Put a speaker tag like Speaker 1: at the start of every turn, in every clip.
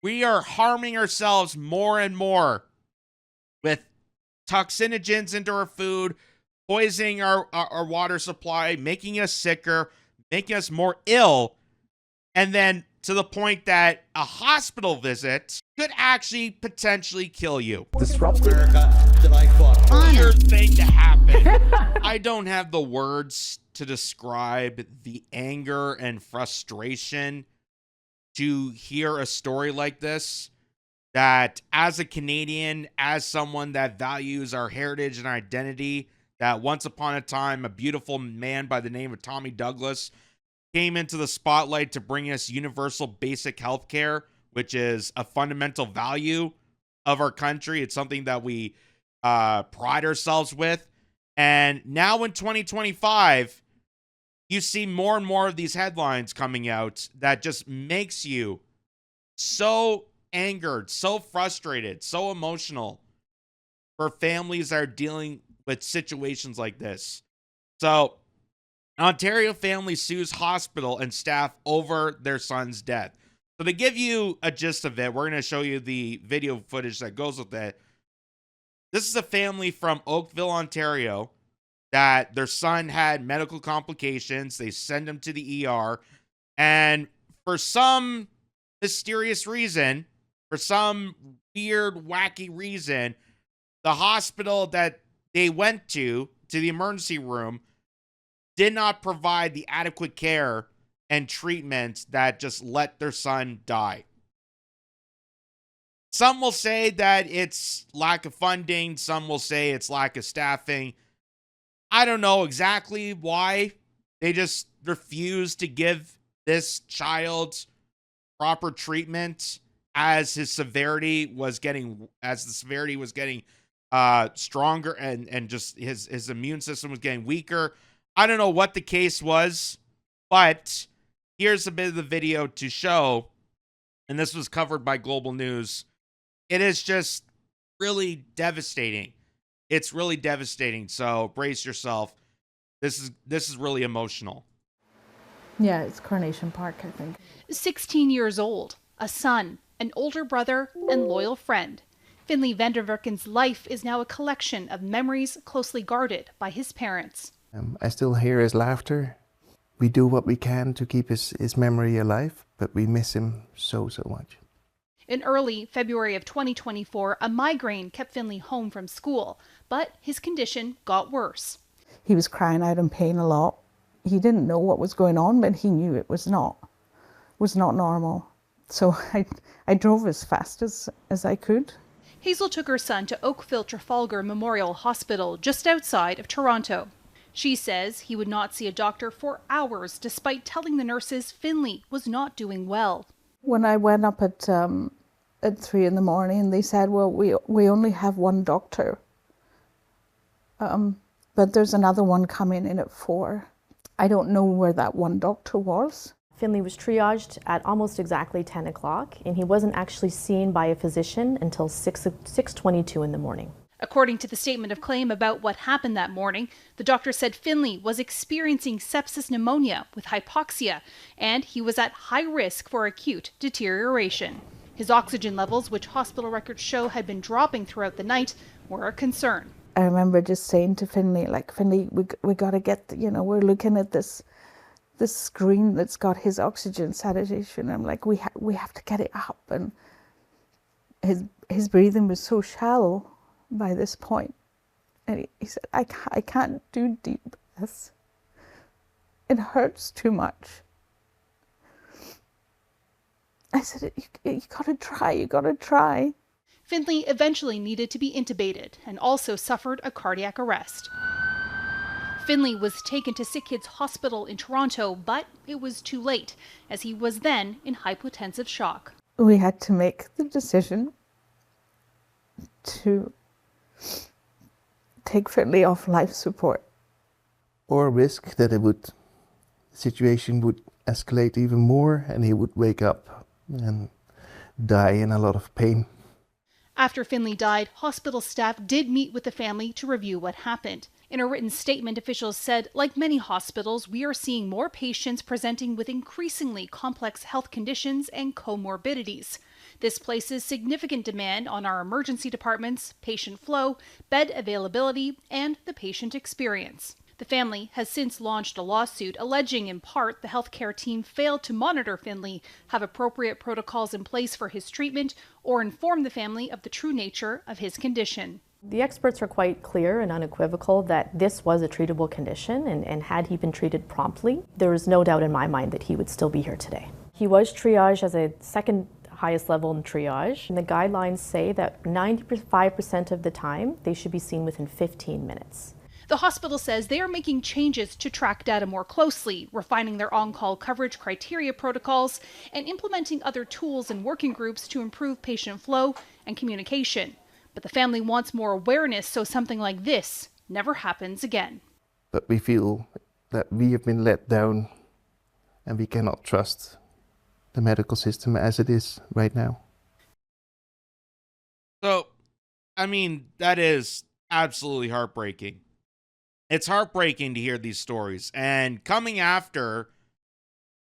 Speaker 1: We are harming ourselves more and more with toxinogens into our food, poisoning our water supply, making us sicker, making us more ill, and then to the point that a hospital visit could actually potentially kill you.
Speaker 2: Disruptive.
Speaker 1: Weird thing to happen. I don't have the words to describe the anger and frustration to hear a story like this, that as a Canadian, as someone that values our heritage and identity, that once upon a time, a beautiful man by the name of Tommy Douglas came into the spotlight to bring us universal basic health care, which is a fundamental value of our country. It's something that we pride ourselves with. And now in 2025, you see more and more of these headlines coming out that just makes you so angered, so frustrated, so emotional for families that are dealing with situations like this. So, Ontario family sues hospital and staff over their son's death. So to give you a gist of it, we're going to show you the video footage that goes with it. This is a family from Oakville, Ontario, that their son had medical complications. They send him to the ER. And for some mysterious reason, for some weird, wacky reason, the hospital that they went to the emergency room, did not provide the adequate care and treatment that just let their son die. Some will say that it's lack of funding. Some will say it's lack of staffing. I don't know exactly why they just refused to give this child proper treatment as the severity was getting stronger and just his immune system was getting weaker. I don't know what the case was, but here's a bit of the video to show, and this was covered by Global News. It is just really devastating. It's really devastating, so brace yourself. This is really emotional.
Speaker 3: Yeah, it's Coronation Park, I think.
Speaker 4: 16 years old, a son, an older brother, and loyal friend. Finley Vanderwerken's life is now a collection of memories closely guarded by his parents.
Speaker 2: I still hear his laughter. We do what we can to keep his memory alive, but we miss him so much.
Speaker 4: In early February of 2024, a migraine kept Finley home from school, but his condition got worse.
Speaker 3: He was crying out in pain a lot. He didn't know what was going on, but he knew it was not normal. So I drove as fast as I could.
Speaker 4: Hazel took her son to Oakville Trafalgar Memorial Hospital just outside of Toronto. She says he would not see a doctor for hours despite telling the nurses Finley was not doing well.
Speaker 3: When I went up at 3 a.m, they said, well, we only have one doctor, but there's another one coming in at 4. I don't know where that one doctor was.
Speaker 5: Finley was triaged at almost exactly 10 o'clock, and he wasn't actually seen by a physician until 6:22 in the morning.
Speaker 4: According to the statement of claim about what happened that morning, the doctor said Finley was experiencing sepsis pneumonia with hypoxia, and he was at high risk for acute deterioration. His oxygen levels, which hospital records show had been dropping throughout the night, were a concern.
Speaker 3: I remember just saying to Finley, Finley, we got to get, we're looking at this screen that's got his oxygen saturation. I'm like, we have to get it up. And his breathing was so shallow by this point. And he said, I can't do deep breaths. It hurts too much. I said, you gotta try.
Speaker 4: Finley eventually needed to be intubated and also suffered a cardiac arrest. Finley was taken to Sick Kids Hospital in Toronto, but it was too late, as he was then in hypotensive shock.
Speaker 3: We had to make the decision to take Finley off life support.
Speaker 2: Or risk that the situation would escalate even more and he would wake up and die in a lot of pain.
Speaker 4: After Finley died, hospital staff did meet with the family to review what happened. In a written statement, officials said, like many hospitals, we are seeing more patients presenting with increasingly complex health conditions and comorbidities. This places significant demand on our emergency departments, patient flow, bed availability, and the patient experience. The family has since launched a lawsuit alleging, in part, the healthcare team failed to monitor Finley, have appropriate protocols in place for his treatment, or inform the family of the true nature of his condition.
Speaker 5: The experts are quite clear and unequivocal that this was a treatable condition, and had he been treated promptly, there is no doubt in my mind that he would still be here today. He was triaged as a second highest level in triage, and the guidelines say that 95% of the time they should be seen within 15 minutes.
Speaker 4: The hospital says they are making changes to track data more closely, refining their on-call coverage criteria protocols, and implementing other tools and working groups to improve patient flow and communication. But the family wants more awareness so something like this never happens again.
Speaker 2: But we feel that we have been let down and we cannot trust the medical system as it is right now.
Speaker 1: So, I mean, that is absolutely heartbreaking. It's heartbreaking to hear these stories. And coming after,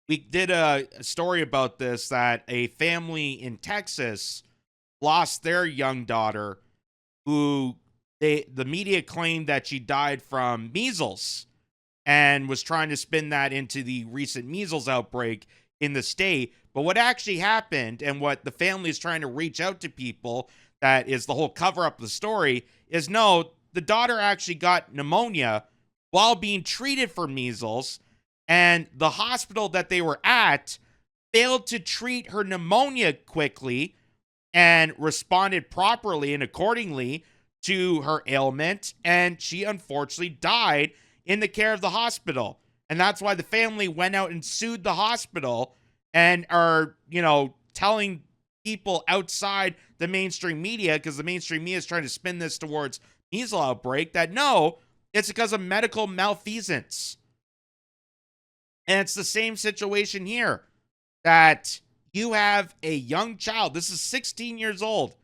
Speaker 1: we did a story about this, that a family in Texas lost their young daughter, who the media claimed that she died from measles and was trying to spin that into the recent measles outbreak in the state. But what actually happened, and what the family is trying to reach out to people, that is the whole cover up of the story, is no, the daughter actually got pneumonia while being treated for measles, and the hospital that they were at failed to treat her pneumonia quickly and responded properly and accordingly to her ailment, and she unfortunately died in the care of the hospital. And that's why the family went out and sued the hospital and are, telling people outside the mainstream media, because the mainstream media is trying to spin this towards measles outbreak, that no, it's because of medical malfeasance. And it's the same situation here, that you have a young child, this is 16 years old,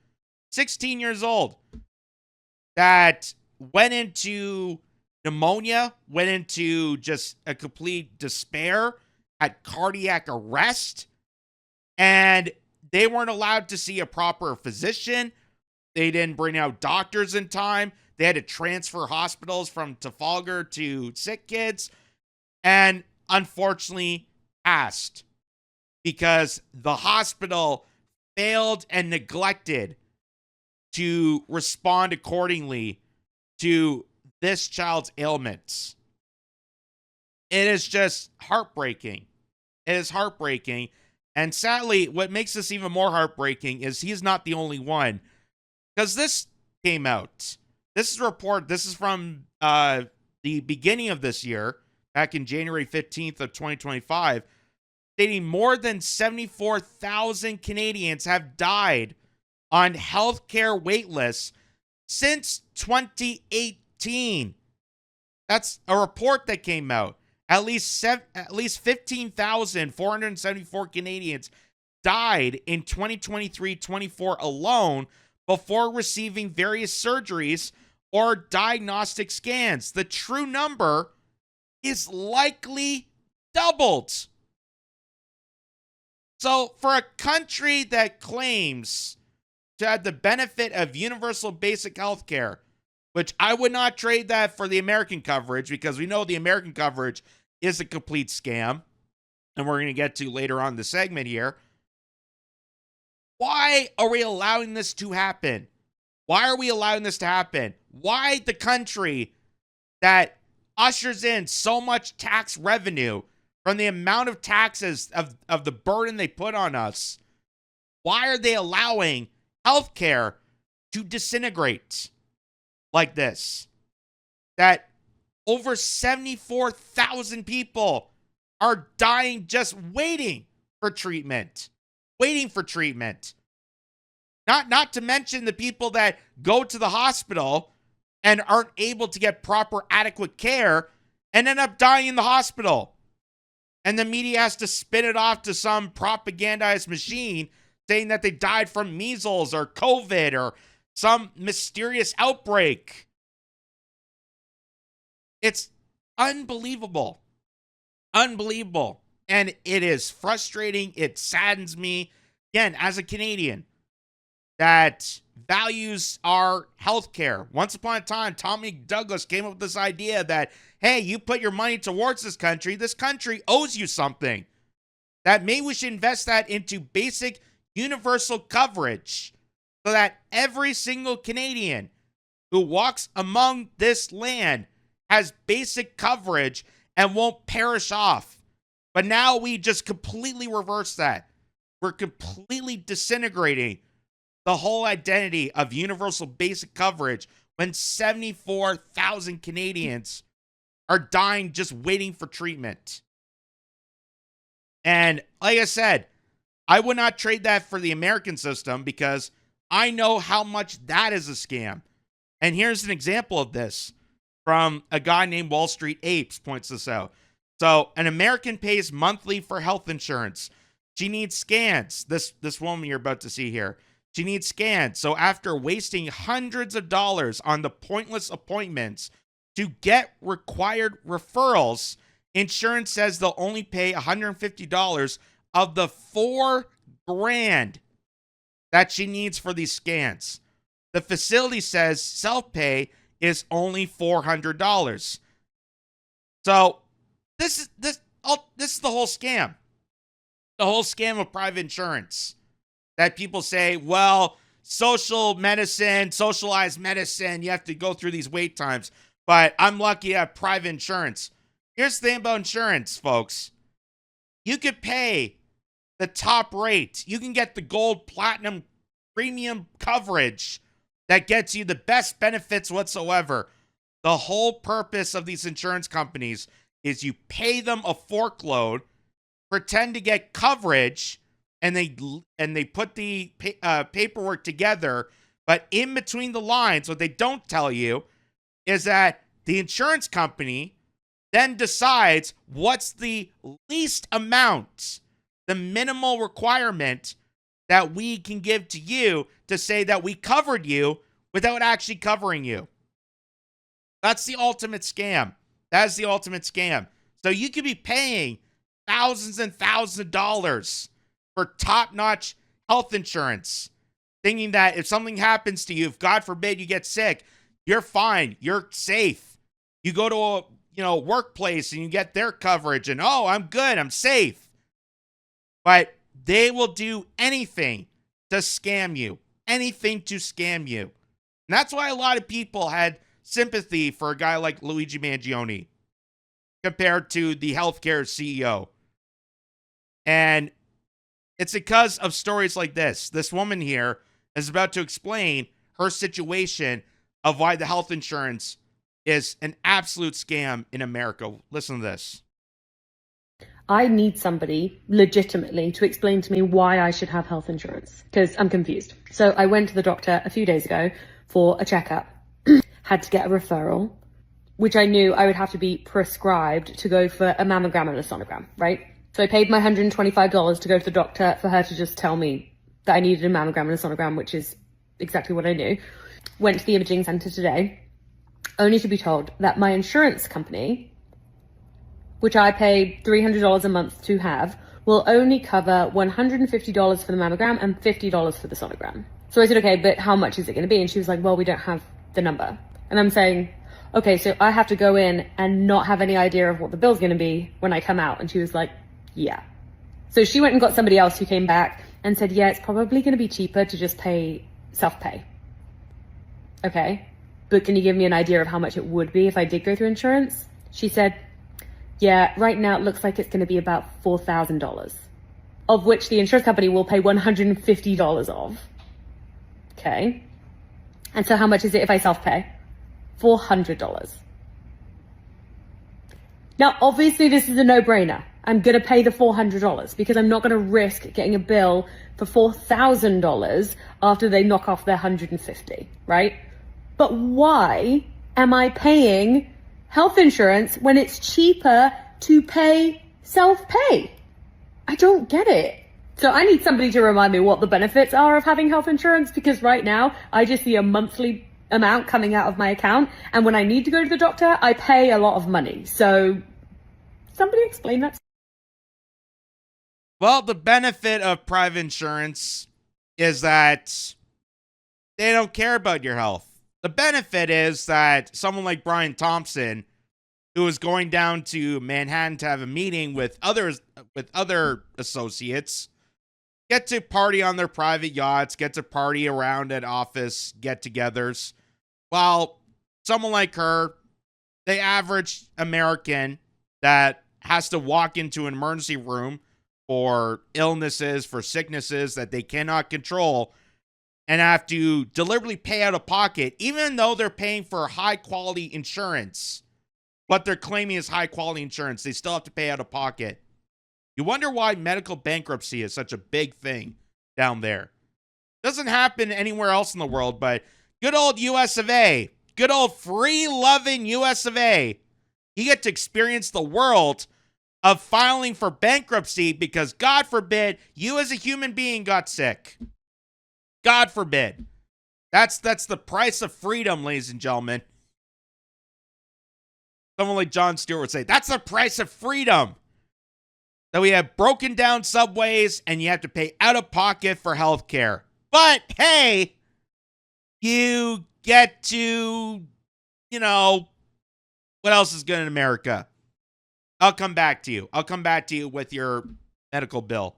Speaker 1: that went into pneumonia, went into just a complete despair, had cardiac arrest, and they weren't allowed to see a proper physician. They didn't bring out doctors in time. They had to transfer hospitals from Trafalgar to Sick Kids, and unfortunately passed because the hospital failed and neglected to respond accordingly to this child's ailments. It is just heartbreaking. It is heartbreaking. And sadly, what makes this even more heartbreaking is he's not the only one. Because this came out. This is a report. This is from the beginning of this year, back in January 15th of 2025, stating more than 74,000 Canadians have died on healthcare wait lists since 2018. That's a report that came out. At least 15,474 Canadians died in 2023-24 alone before receiving various surgeries or diagnostic scans. The true number is likely doubled. So for a country that claims to have the benefit of universal basic health care, which I would not trade that for the American coverage, because we know the American coverage is a complete scam, and we're going to get to later on in the segment here. Why are we allowing this to happen? Why are we allowing this to happen? Why the country that ushers in so much tax revenue from the amount of taxes of the burden they put on us, why are they allowing healthcare to disintegrate like this? That over 74,000 people are dying just waiting for treatment. Not to mention the people that go to the hospital and aren't able to get proper, adequate care and end up dying in the hospital. And the media has to spin it off to some propagandized machine saying that they died from measles or COVID or some mysterious outbreak. It's unbelievable. Unbelievable. And it is frustrating. It saddens me, again, as a Canadian, that values our healthcare. Once upon a time, Tommy Douglas came up with this idea that, hey, you put your money towards this country owes you something. That maybe we should invest that into basic universal coverage so that every single Canadian who walks among this land has basic coverage and won't perish off. But now we just completely reverse that. We're completely disintegrating the whole identity of universal basic coverage when 74,000 Canadians are dying just waiting for treatment. And like I said, I would not trade that for the American system because I know how much that is a scam. And here's an example of this from a guy named Wall Street Apes points this out. So an American pays monthly for health insurance. She needs scans. This woman you're about to see here. She needs scans. So after wasting hundreds of dollars on the pointless appointments to get required referrals, insurance says they'll only pay $150 of the $4,000 that she needs for these scans. The facility says self-pay is only $400. So this is the whole scam. The whole scam of private insurance. That people say, well, social medicine, socialized medicine, you have to go through these wait times. But I'm lucky to have private insurance. Here's the thing about insurance, folks. You could pay the top rate. You can get the gold, platinum, premium coverage that gets you the best benefits whatsoever. The whole purpose of these insurance companies is you pay them a forkload, pretend to get coverage, and they put the paperwork together. But in between the lines, what they don't tell you is that the insurance company then decides what's the least amount, the minimal requirement that we can give to you to say that we covered you without actually covering you. That's the ultimate scam. That is the ultimate scam. So you could be paying thousands and thousands of dollars for top-notch health insurance, thinking that if something happens to you, if God forbid you get sick, you're fine, you're safe. You go to a workplace and you get their coverage and, oh, I'm good, I'm safe. But they will do anything to scam you. Anything to scam you. And that's why a lot of people had sympathy for a guy like Luigi Mangione compared to the healthcare CEO. And it's because of stories like this. This woman here is about to explain her situation of why the health insurance is an absolute scam in America. Listen to this.
Speaker 6: I need somebody legitimately to explain to me why I should have health insurance because I'm confused. So I went to the doctor a few days ago for a checkup, had to get a referral, which I knew I would have to be prescribed to go for a mammogram and a sonogram, right? So I paid my $125 to go to the doctor for her to just tell me that I needed a mammogram and a sonogram, which is exactly what I knew. Went to the imaging center today, only to be told that my insurance company, which I paid $300 a month to have, will only cover $150 for the mammogram and $50 for the sonogram. So I said, okay, but how much is it going to be? And she was like, well, we don't have the number. And I'm saying, okay, so I have to go in and not have any idea of what the bill's going to be when I come out. And she was like, yeah. So she went and got somebody else who came back and said, yeah, it's probably going to be cheaper to just pay self-pay. Okay, but can you give me an idea of how much it would be if I did go through insurance? She said, yeah, right now it looks like it's going to be about $4,000, of which the insurance company will pay $150 of. Okay. And so how much is it if I self-pay? $400. Now, obviously this is a no-brainer. I'm going to pay the $400 because I'm not going to risk getting a bill for $4,000 after they knock off their $150, right? But why am I paying health insurance when it's cheaper to pay self-pay? I don't get it. So I need somebody to remind me what the benefits are of having health insurance, because right now I just see a monthly amount coming out of my account. And when I need to go to the doctor, I pay a lot of money. So somebody explain that.
Speaker 1: Well, the benefit of private insurance is that they don't care about your health. The benefit is that someone like Brian Thompson, who is going down to Manhattan to have a meeting with other associates, get to party on their private yachts, get to party around at office get-togethers, while someone like her, the average American that has to walk into an emergency room for illnesses, for sicknesses that they cannot control, and have to deliberately pay out of pocket, even though they're paying for high-quality insurance. What they're claiming is high-quality insurance, they still have to pay out of pocket. You wonder why medical bankruptcy is such a big thing down there. Doesn't happen anywhere else in the world, but good old US of A, good old free-loving US of A, you get to experience the world of filing for bankruptcy because, God forbid, you as a human being got sick. God forbid. That's the price of freedom, ladies and gentlemen. Someone like Jon Stewart would say, that's the price of freedom. That we have broken down subways and you have to pay out of pocket for health care. But, hey, you get to, what else is good in America? I'll come back to you. I'll come back to you with your medical bill.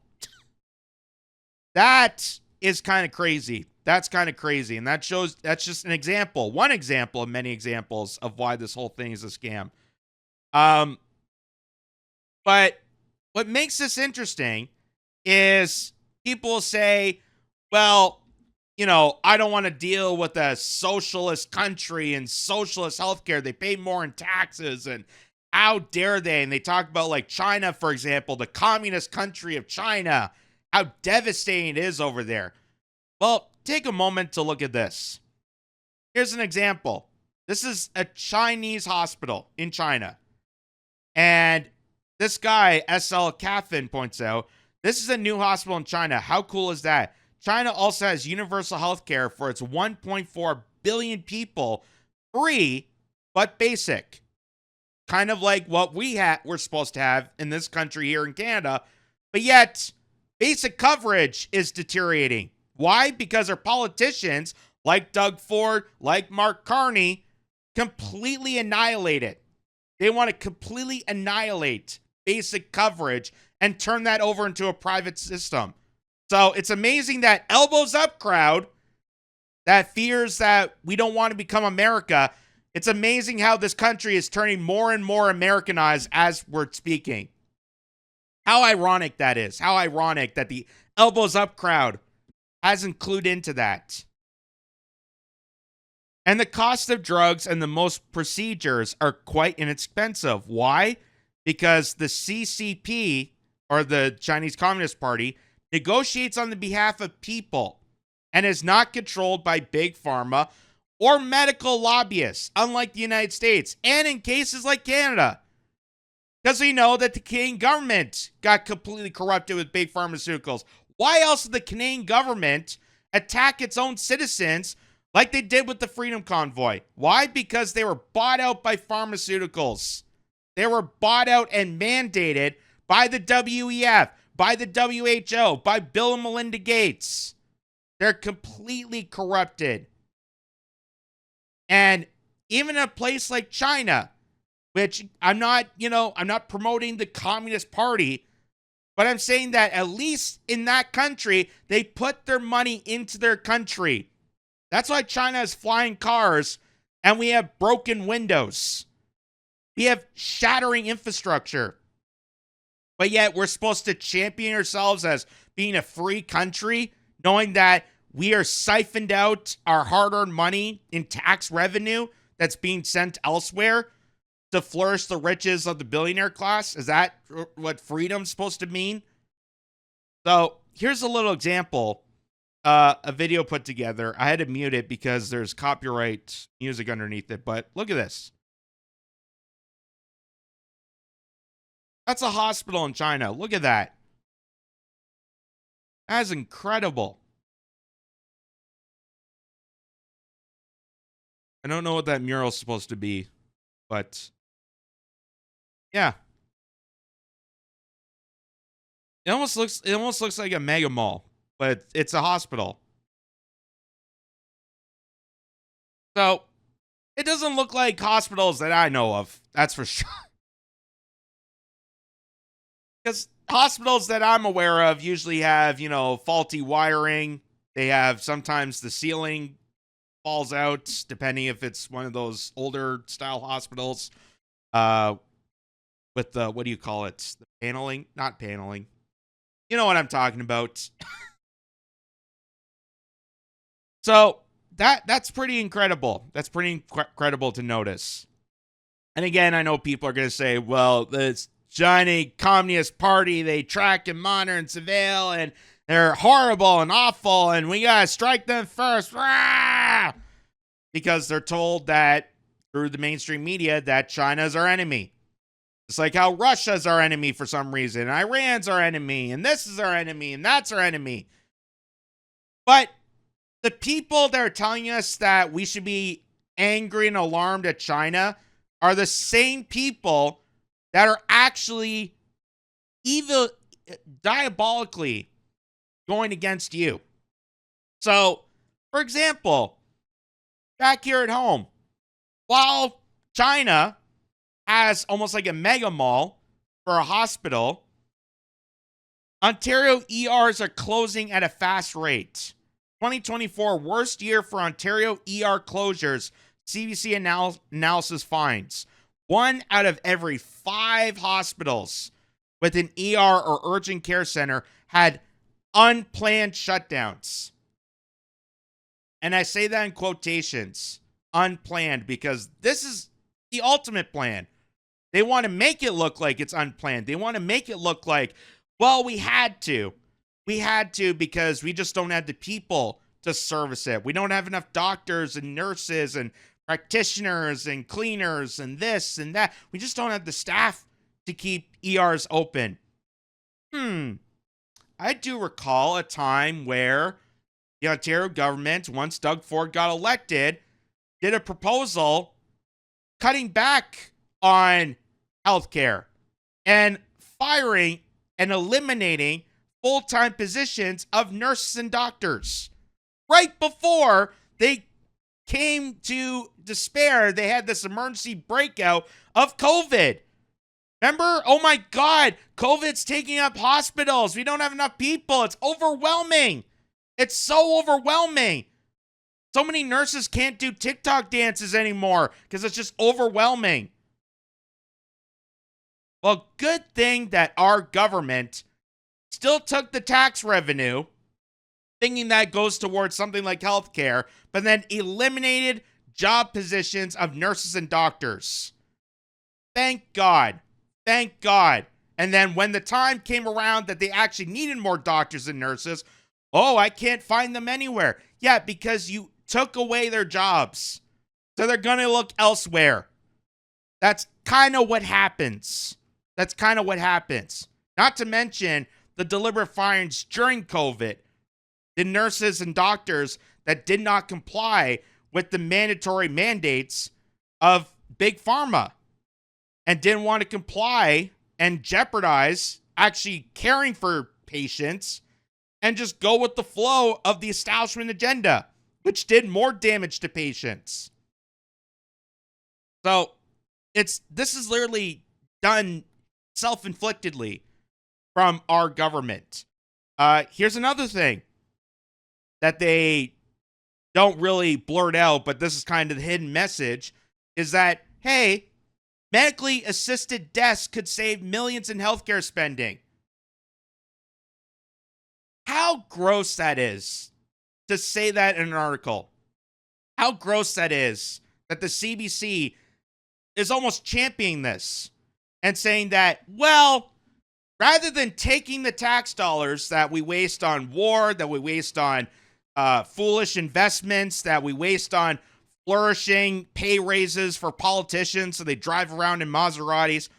Speaker 1: That is kind of crazy. That's kind of crazy. And that's just an example, one example of many examples of why this whole thing is a scam. But what makes this interesting is people say, well, I don't want to deal with a socialist country and socialist healthcare. They pay more in taxes and how dare they? And they talk about like China, for example, the communist country of China, how devastating it is over there. Well, take a moment to look at this. Here's an example. This is a Chinese hospital in China. And this guy, SL Caffin, points out, this is a new hospital in China. How cool is that? China also has universal health care for its 1.4 billion people, free but basic. Kind of like what we're supposed to have in this country here in Canada. But yet, basic coverage is deteriorating. Why? Because our politicians, like Doug Ford, like Mark Carney, completely annihilate it. They want to completely annihilate basic coverage and turn that over into a private system. So it's amazing that elbows up crowd that fears that we don't want to become America. It's amazing how this country is turning more and more Americanized as we're speaking. How ironic that is. How ironic that the elbows up crowd hasn't clued into that. And the cost of drugs and the most procedures are quite inexpensive. Why? Because the CCP, or the Chinese Communist Party, negotiates on the behalf of people and is not controlled by big pharma or medical lobbyists, unlike the United States, and in cases like Canada. Because we know that the Canadian government got completely corrupted with big pharmaceuticals. Why else did the Canadian government attack its own citizens like they did with the Freedom Convoy? Why? Because they were bought out by pharmaceuticals. They were bought out and mandated by the WEF, by the WHO, by Bill and Melinda Gates. They're completely corrupted. And even a place like China, which I'm not promoting the Communist Party, but I'm saying that at least in that country, they put their money into their country. That's why China has flying cars and we have broken windows. We have shattering infrastructure. But yet we're supposed to champion ourselves as being a free country, knowing that we are siphoned out our hard-earned money in tax revenue that's being sent elsewhere to flourish the riches of the billionaire class? Is that what freedom's supposed to mean? So here's a little example, a video put together. I had to mute it because there's copyright music underneath it, but look at this. That's a hospital in China. Look at that. That is incredible. I don't know what that mural's supposed to be, but yeah. It almost looks like a mega mall, but it's a hospital. So, it doesn't look like hospitals that I know of. That's for sure. Because hospitals that I'm aware of usually have, faulty wiring. They have sometimes the ceiling falls out, depending if it's one of those older style hospitals. With the, what do you call it? The paneling? Not paneling. You know what I'm talking about. So that's pretty incredible. That's pretty incredible to notice. And again, I know people are going to say, well, this Chinese Communist Party, they track and monitor and surveil, and they're horrible and awful, and we got to strike them first. Rah! Because they're told that through the mainstream media that China's our enemy. It's like how Russia's our enemy for some reason, and Iran's our enemy, and this is our enemy, and that's our enemy. But the people that are telling us that we should be angry and alarmed at China are the same people that are actually evil, diabolically going against you. So, for example, back here at home, while China has almost like a mega mall for a hospital, Ontario ERs are closing at a fast rate. 2024, worst year for Ontario ER closures, CBC analysis finds. 1 out of every 5 hospitals with an ER or urgent care center had unplanned shutdowns. And I say that in quotations, unplanned, because this is the ultimate plan. They want to make it look like it's unplanned. They want to make it look like, well, we had to. We had to because we just don't have the people to service it. We don't have enough doctors and nurses and practitioners and cleaners and this and that. We just don't have the staff to keep ERs open. I do recall a time where the Ontario government, once Doug Ford got elected, did a proposal cutting back on healthcare and firing and eliminating full-time positions of nurses and doctors. Right before they came to despair, they had this emergency breakout of COVID. Remember? Oh my God, COVID's taking up hospitals. We don't have enough people. It's overwhelming. It's so overwhelming. So many nurses can't do TikTok dances anymore because it's just overwhelming. Well, good thing that our government still took the tax revenue, thinking that goes towards something like healthcare, but then eliminated job positions of nurses and doctors. Thank God. Thank God. And then when the time came around that they actually needed more doctors and nurses, oh, I can't find them anywhere. Yeah, because you took away their jobs. So they're going to look elsewhere. That's kind of what happens. That's kind of what happens. Not to mention the deliberate firings during COVID. The nurses and doctors that did not comply with the mandatory mandates of Big Pharma and didn't want to comply and jeopardize actually caring for patients and just go with the flow of the establishment agenda, which did more damage to patients. So this is literally done self-inflictedly from our government. Here's another thing that they don't really blurt out, but this is kind of the hidden message, is that, hey, medically assisted deaths could save millions in healthcare spending. How gross that is to say that in an article. How gross that is that the CBC is almost championing this and saying that, well, rather than taking the tax dollars that we waste on war, that we waste on foolish investments, that we waste on flourishing pay raises for politicians so they drive around in Maseratis,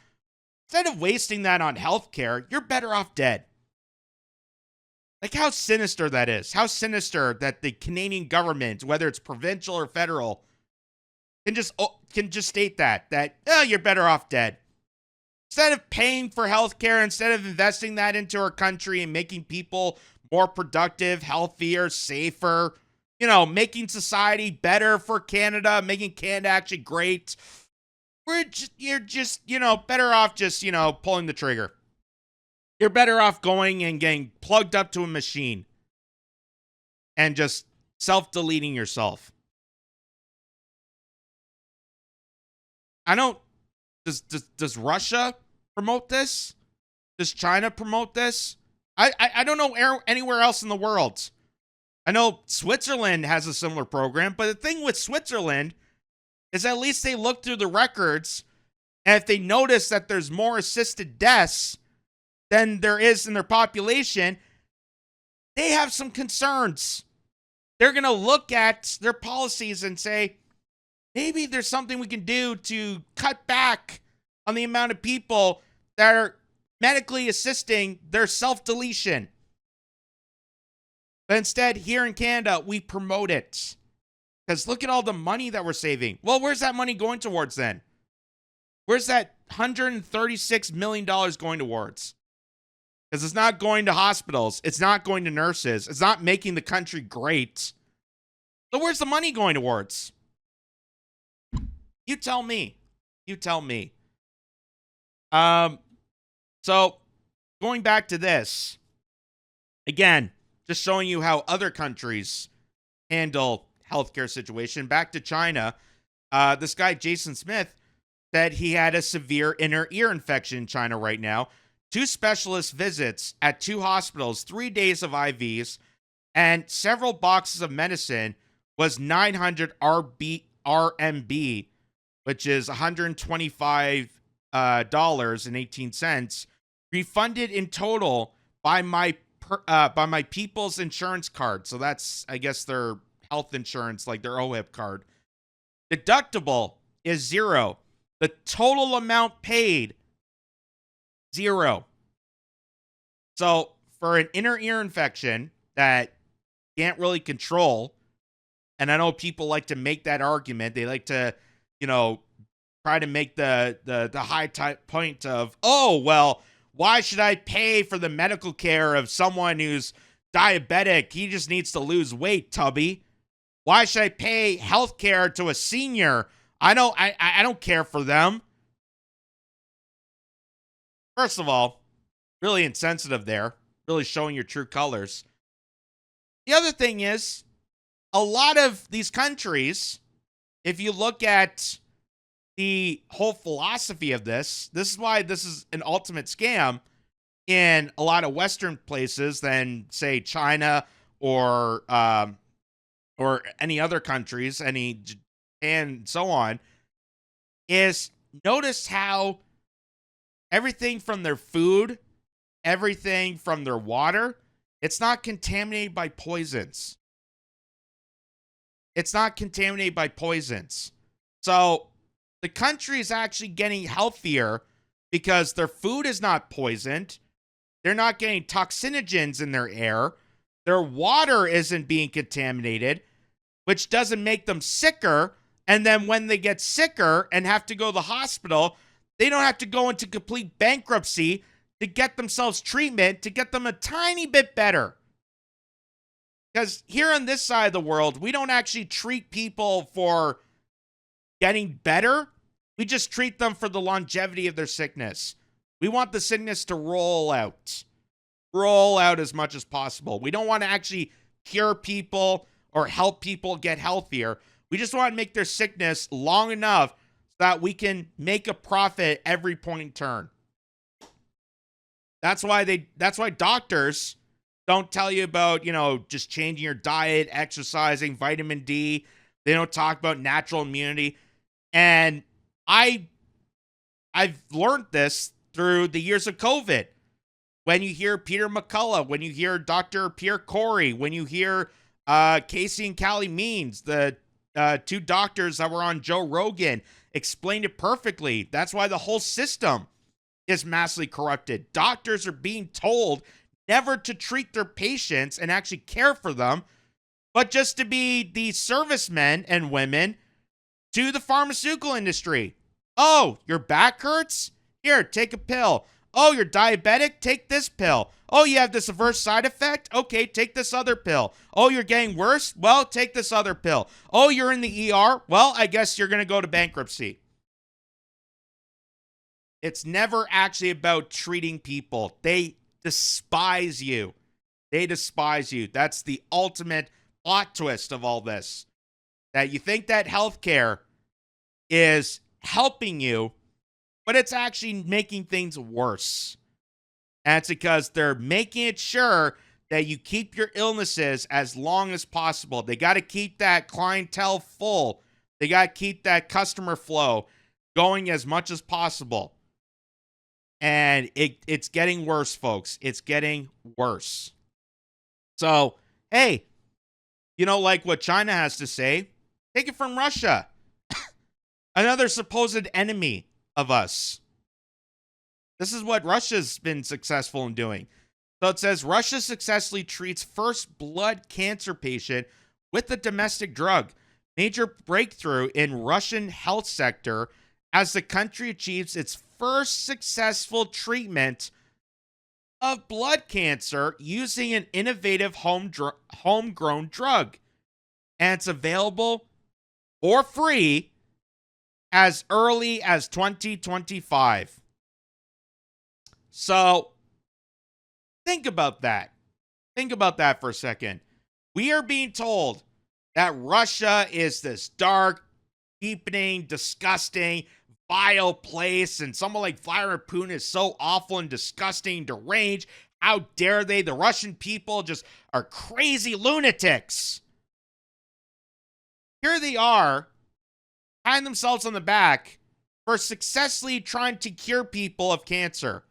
Speaker 1: instead of wasting that on healthcare, you're better off dead. Like how sinister that is. How sinister that the Canadian government, whether it's provincial or federal, can just state that you're better off dead. Instead of paying for healthcare, instead of investing that into our country and making people more productive, healthier, safer, making society better for Canada, making Canada actually great, you're just better off just, pulling the trigger. You're better off going and getting plugged up to a machine and just self-deleting yourself. I don't, does Russia promote this? Does China promote this? I don't know anywhere else in the world. I know Switzerland has a similar program, but the thing with Switzerland is at least they look through the records, and if they notice that there's more assisted deaths than there is in their population, they have some concerns. They're going to look at their policies and say, maybe there's something we can do to cut back on the amount of people that are medically assisting their self-deletion. But instead, here in Canada, we promote it. Because look at all the money that we're saving. Well, where's that money going towards then? Where's that $136 million going towards? Because it's not going to hospitals. It's not going to nurses. It's not making the country great. So where's the money going towards? You tell me. You tell me. So going back to this, again, just showing you how other countries handle healthcare situation. Back to China, this guy, Jason Smith, said he had a severe inner ear infection in China right now. 2 specialist visits at 2 hospitals, 3 days of IVs, and several boxes of medicine was 900 RMB, which is $125.18, refunded in total by my people's insurance card. So that's, I guess, their health insurance, like their OHIP card. Deductible is 0. The total amount paid, 0. So for an inner ear infection that you can't really control, and I know people like to make that argument. They like to, try to make the high point of, oh, well, why should I pay for the medical care of someone who's diabetic? He just needs to lose weight, Tubby. Why should I pay health care to a senior? I don't care for them. First of all, really insensitive there. Really showing your true colors. The other thing is, a lot of these countries, if you look at the whole philosophy of this is why this is an ultimate scam in a lot of Western places than, say, China or any other countries, and so on, is notice how everything from their food, everything from their water, it's not contaminated by poisons. It's not contaminated by poisons. So the country is actually getting healthier because their food is not poisoned. They're not getting toxinogens in their air. Their water isn't being contaminated, which doesn't make them sicker. And then when they get sicker and have to go to the hospital, they don't have to go into complete bankruptcy to get themselves treatment to get them a tiny bit better. Because here on this side of the world, we don't actually treat people for getting better. We just treat them for the longevity of their sickness. We want the sickness to roll out as much as possible. We don't want to actually cure people or help people get healthier. We just want to make their sickness long enough so that we can make a profit every point in turn. That's why doctors don't tell you about, just changing your diet, exercising, vitamin D. They don't talk about natural immunity. And I've learned this through the years of COVID. When you hear Peter McCullough, when you hear Dr. Pierre Corey, when you hear Casey and Callie Means, the 2 doctors that were on Joe Rogan, explained it perfectly. That's why the whole system is massively corrupted. Doctors are being told never to treat their patients and actually care for them, but just to be the servicemen and women to the pharmaceutical industry. Oh, your back hurts? Here, take a pill. Oh, you're diabetic? Take this pill. Oh, you have this adverse side effect? Okay, take this other pill. Oh, you're getting worse? Well, take this other pill. Oh, you're in the ER? Well, I guess you're going to go to bankruptcy. It's never actually about treating people. They despise you. They despise you. That's the ultimate plot twist of all this. That you think that healthcare is helping you, but it's actually making things worse. And it's because they're making it sure that you keep your illnesses as long as possible. They got to keep that clientele full. They got to keep that customer flow going as much as possible. And it's getting worse, folks. It's getting worse. So, hey, you know, like what China has to say, take it from Russia. Another supposed enemy of us. This is what Russia's been successful in doing. So it says Russia successfully treats first blood cancer patient with a domestic drug. Major breakthrough in Russian health sector as the country achieves its first successful treatment of blood cancer using an innovative homegrown drug. And it's available for free as early as 2025. So, think about that. Think about that for a second. We are being told that Russia is this dark, deepening, disgusting, vile place, and someone like Vladimir Putin is so awful and disgusting, deranged. How dare they? The Russian people just are crazy lunatics. Here they are, patting themselves on the back for successfully trying to cure people of cancer.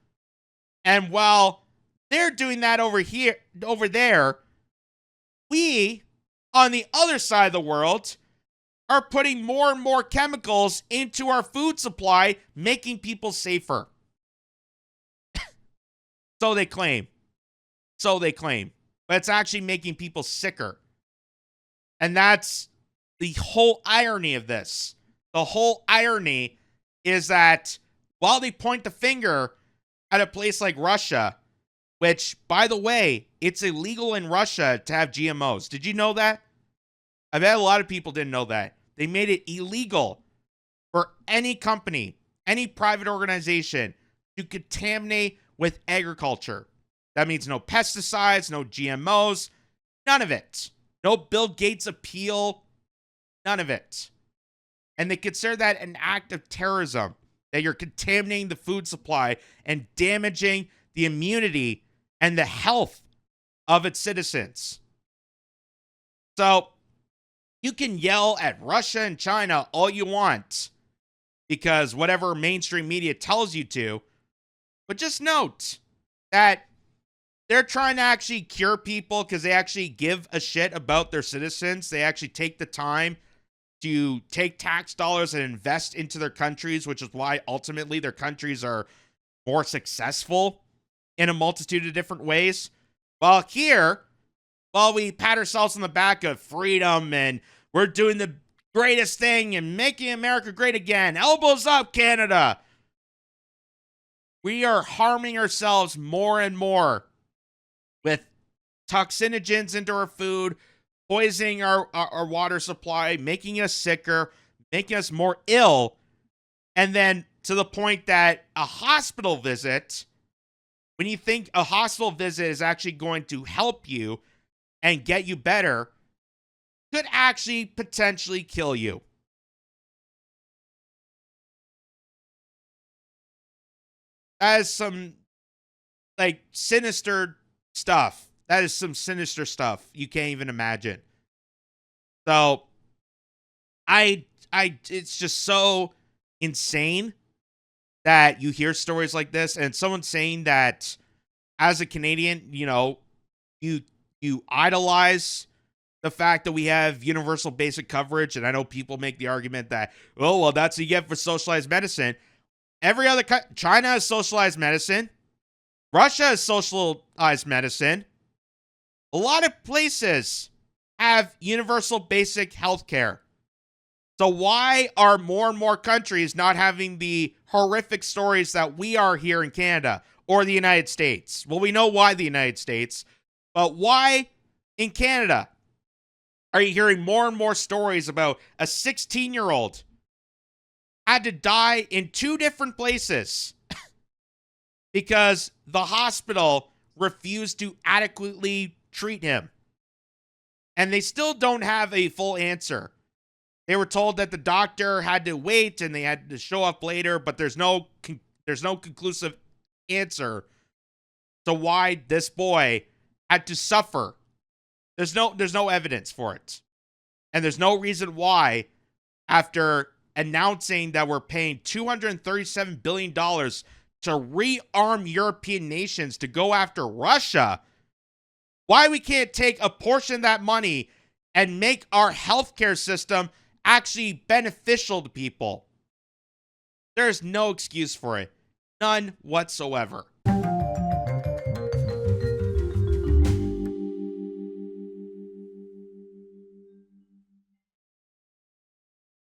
Speaker 1: And while they're doing that over there, we, on the other side of the world, are putting more and more chemicals into our food supply, making people safer. So they claim. But it's actually making people sicker. And that's the whole irony of this. The whole irony is that while they point the finger at a place like Russia, which, by the way, it's illegal in Russia to have GMOs. Did you know that? I bet a lot of people didn't know that. They made it illegal for any company, any private organization to contaminate with agriculture. That means no pesticides, no GMOs, none of it. No Bill Gates appeal, none of it. And they consider that an act of terrorism, that you're contaminating the food supply and damaging the immunity and the health of its citizens. So, you can yell at Russia and China all you want because whatever mainstream media tells you to, but just note that they're trying to actually cure people because they actually give a shit about their citizens. They actually take the time to take tax dollars and invest into their countries, which is why ultimately their countries are more successful in a multitude of different ways. While here, while we pat ourselves on the back of freedom and we're doing the greatest thing and making America great again, elbows up, Canada, we are harming ourselves more and more with toxinogens into our food, poisoning our water supply, making us sicker, making us more ill, and then to the point that a hospital visit, when you think a hospital visit is actually going to help you and get you better, could actually potentially kill you. That is some, like, sinister stuff. That is some sinister stuff you can't even imagine. So, it's just so insane that you hear stories like this, and someone saying that as a Canadian, you know, you idolize the fact that we have universal basic coverage, and I know people make the argument that, oh, well, that's what you get for socialized medicine. Every other China has socialized medicine. Russia has socialized medicine. A lot of places have universal basic health care. So why are more and more countries not having the horrific stories that we are here in Canada or the United States? Well, we know why the United States, but why in Canada are you hearing more and more stories about a 16-year-old had to die in 2 different places because the hospital refused to adequately treat him? And they still don't have a full answer. They were told that the doctor had to wait and they had to show up later, but there's no conclusive answer to why this boy had to suffer. There's no evidence for it. And there's no reason why, after announcing that we're paying $237 billion to rearm European nations to go after Russia, why we can't take a portion of that money and make our healthcare system actually beneficial to people. There's no excuse for it. None whatsoever.